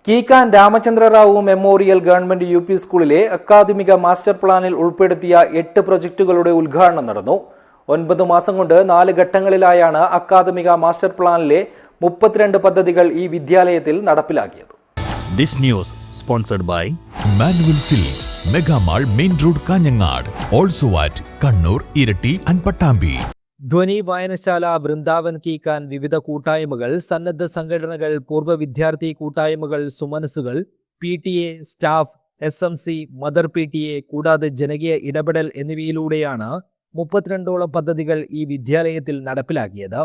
കീക്കാൻ Ramachandra Rao memorial government UP. സ്കൂളിലെ അക്കാദമിക master പ്ലാനിൽ ഉൾപ്പെടുത്തിയ 8 പ്രൊജക്ടുകളുടെ ഉദ്ഘാടനം നടന്നു. 9 മാസം കൊണ്ട് 4 ഘട്ടങ്ങളിലായാണ് അക്കാദമിക മാസ്റ്റർ പ്ലാനിലെ 32 പദ്ധതികൾ ഈ വിദ്യാലയത്തിൽ നടപ്പിലാക്കിയത്. This news sponsored by Manual Silks, Mega Mall, Main Road, Kanyangad. Also at Kannur, Irati and Pattambi. ധ്വനി വായനശാല, വൃന്ദാവൻ കീക്കാൻ, വിവിധ കൂട്ടായ്മകൾ, സന്നദ്ധ സംഘടനകൾ, പൂർവ്വ വിദ്യാർത്ഥി കൂട്ടായ്മകൾ, സുമനസുകൾ, PTA, staff, SMC, mother PTA കൂടാതെ ജനകീയ ഇടപെടൽ എന്നിവയിലൂടെയാണ് 32ഓളം പദ്ധതികൾ ഈ വിദ്യാലയത്തിൽ നടപ്പിലാക്കിയത്.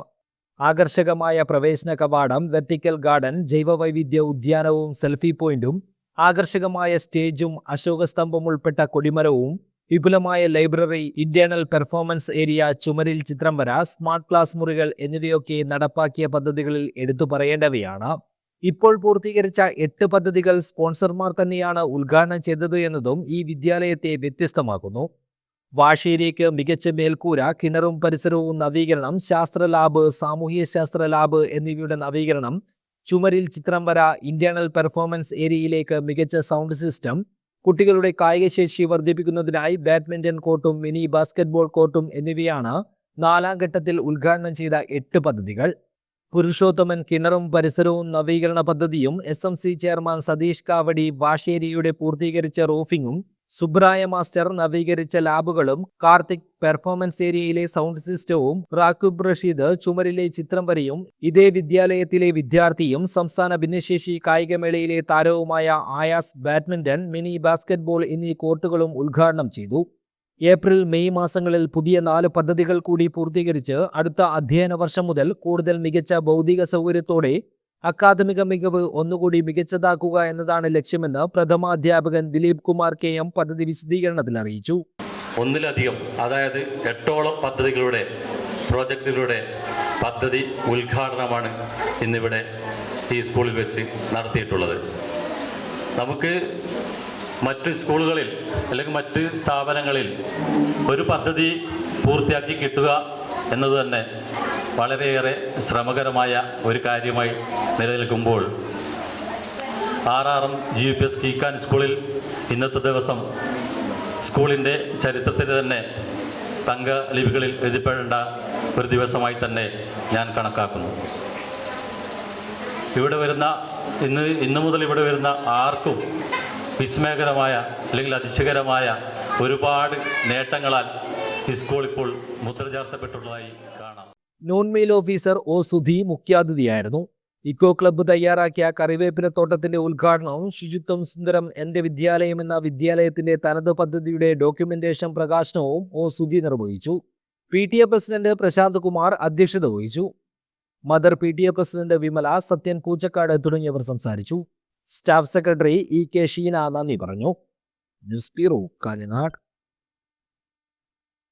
ആകർഷകമായ പ്രവേശന കവാടം, വെർട്ടിക്കൽ ഗാർഡൻ, ജൈവവൈവിധ്യ ഉദ്യാനവും സെൽഫി പോയിന്റും, ആകർഷകമായ സ്റ്റേജും, അശോകസ്തംഭം ഉൾപ്പെട്ട കൊടിമരവും, വിപുലമായ ലൈബ്രറി, ഇന്റേണൽ പെർഫോമൻസ് ഏരിയ, ചുമരിൽ ചിത്രം വര, സ്മാർട്ട് ക്ലാസ് മുറികൾ എന്നിവയൊക്കെ നടപ്പാക്കിയ പദ്ധതികളിൽ എടുത്തു പറയേണ്ടവയാണ്. ഇപ്പോൾ പൂർത്തീകരിച്ച 8 പദ്ധതികൾ സ്പോൺസർമാർ തന്നെയാണ് ഉദ്ഘാടനം ചെയ്തത് എന്നതും ഈ വിദ്യാലയത്തെ വ്യത്യസ്തമാക്കുന്നു. വാശേരിക്ക് മികച്ച മേൽക്കൂര, കിണറും പരിസരവും നവീകരണം, ശാസ്ത്ര ലാബ്, സാമൂഹ്യ ശാസ്ത്ര ലാബ് എന്നിവയുടെ നവീകരണം, ചുമരിൽ ചിത്രം വര, ഇന്റേണൽ പെർഫോമൻസ് ഏരിയയിലേക്ക് മികച്ച സൗണ്ട് സിസ്റ്റം, കുട്ടികളുടെ കായികശേഷി വർദ്ധിപ്പിക്കുന്നതിനായി ബാഡ്മിന്റൺ കോർട്ടും മിനി ബാസ്കറ്റ്ബോൾ കോർട്ടും എന്നിവയാണ് 4ാം ഘട്ടത്തിൽ ഉദ്ഘാടനം ചെയ്ത 8 പദ്ധതികൾ. പുരുഷോത്തമൻ കിണറും പരിസരവും നവീകരണ പദ്ധതിയും, SMC ചെയർമാൻ സതീഷ് കാവടി വാശേരിയുടെ പൂർത്തീകരിച്ച റൂഫിങ്ങും, സുബ്രായ മാസ്റ്റർ നവീകരിച്ച ലാബുകളും, കാർത്തിക് പെർഫോമൻസ് ഏരിയയിലെ സൗണ്ട് സിസ്റ്റവും, റാക്കൂബ് റഷീദ് ചുമരിലെ ചിത്രം വരയും, ഇതേ വിദ്യാലയത്തിലെ വിദ്യാർത്ഥിയും സംസ്ഥാന ഭിന്നശേഷി കായികമേളയിലെ താരവുമായ ആയാസ് ബാഡ്മിന്റൺ, മിനി ബാസ്കറ്റ്ബോൾ എന്നീ കോർട്ടുകളും ഉദ്ഘാടനം ചെയ്തു. ഏപ്രിൽ മെയ് മാസങ്ങളിൽ പുതിയ 4 പദ്ധതികൾ കൂടി പൂർത്തീകരിച്ച് അടുത്ത അധ്യയന വർഷം മുതൽ കൂടുതൽ മികച്ച ഭൗതിക സൗകര്യത്തോടെ അക്കാദമിക മികവ് ഒന്നുകൂടി മികച്ചതാക്കുക എന്നതാണ് ലക്ഷ്യമെന്ന് പ്രഥമാധ്യാപകൻ ദിലീപ് കുമാർ KM പദ്ധതി വിശദീകരണത്തിൽ അറിയിച്ചു. ഒന്നിലധികം, അതായത് 8ഓളം പദ്ധതികളുടെ പ്രോജക്റ്റുകളുടെ പദ്ധതി ഉദ്ഘാടനമാണ് ഇന്നിവിടെ ഈ സ്കൂളിൽ വെച്ച് നടത്തിയിട്ടുള്ളത്. നമുക്ക് മറ്റ് സ്കൂളുകളിൽ അല്ലെങ്കിൽ മറ്റ് സ്ഥാപനങ്ങളിൽ ഒരു പദ്ധതി പൂർത്തിയാക്കി കിട്ടുക എന്നത് തന്നെ വളരെയേറെ ശ്രമകരമായ ഒരു കാര്യമായി നിലനിൽക്കുമ്പോൾ RRM GUPS കീക്കാൻ സ്കൂളിൽ ഇന്നത്തെ ദിവസം സ്കൂളിൻ്റെ ചരിത്രത്തിൽ തന്നെ തങ്ക ലിപികളിൽ എഴുതപ്പെടേണ്ട ഒരു ദിവസമായി തന്നെ ഞാൻ കണക്കാക്കുന്നു. ഇവിടെ വരുന്ന ഇന്ന് മുതൽ ഇവിടെ വരുന്ന ആർക്കും വിസ്മയകരമായ അല്ലെങ്കിൽ അതിശയകരമായ ഒരുപാട് നേട്ടങ്ങളാൽ ഈ സ്കൂൾ ഇപ്പോൾ മുദ്ര ചാർത്തപ്പെട്ടുള്ളതായി കാണാം. Noon meal officer O. Sudhi മുഖ്യാതിഥിയായിരുന്നു. ഇക്കോ ക്ലബ്ബ് തയ്യാറാക്കിയ കറിവേപ്പിലത്തോട്ടത്തിന്റെ ഉദ്ഘാടനവും ശുചിത്വം സുന്ദരം എന്റെ വിദ്യാലയം എന്ന വിദ്യാലയത്തിന്റെ തനത് പദ്ധതിയുടെ ഡോക്യുമെന്റേഷൻ പ്രകാശനവും O. സുധി നിർവഹിച്ചു. PTA പ്രസിഡന്റ് പ്രശാന്ത് കുമാർ അധ്യക്ഷത വഹിച്ചു. Mother PTA president Vimala, Sathyan Poochakkad തുടങ്ങിയവർ സംസാരിച്ചു. സ്റ്റാഫ് സെക്രട്ടറി EK ഷീന നന്ദി പറഞ്ഞു. News bureau, Kanhangad.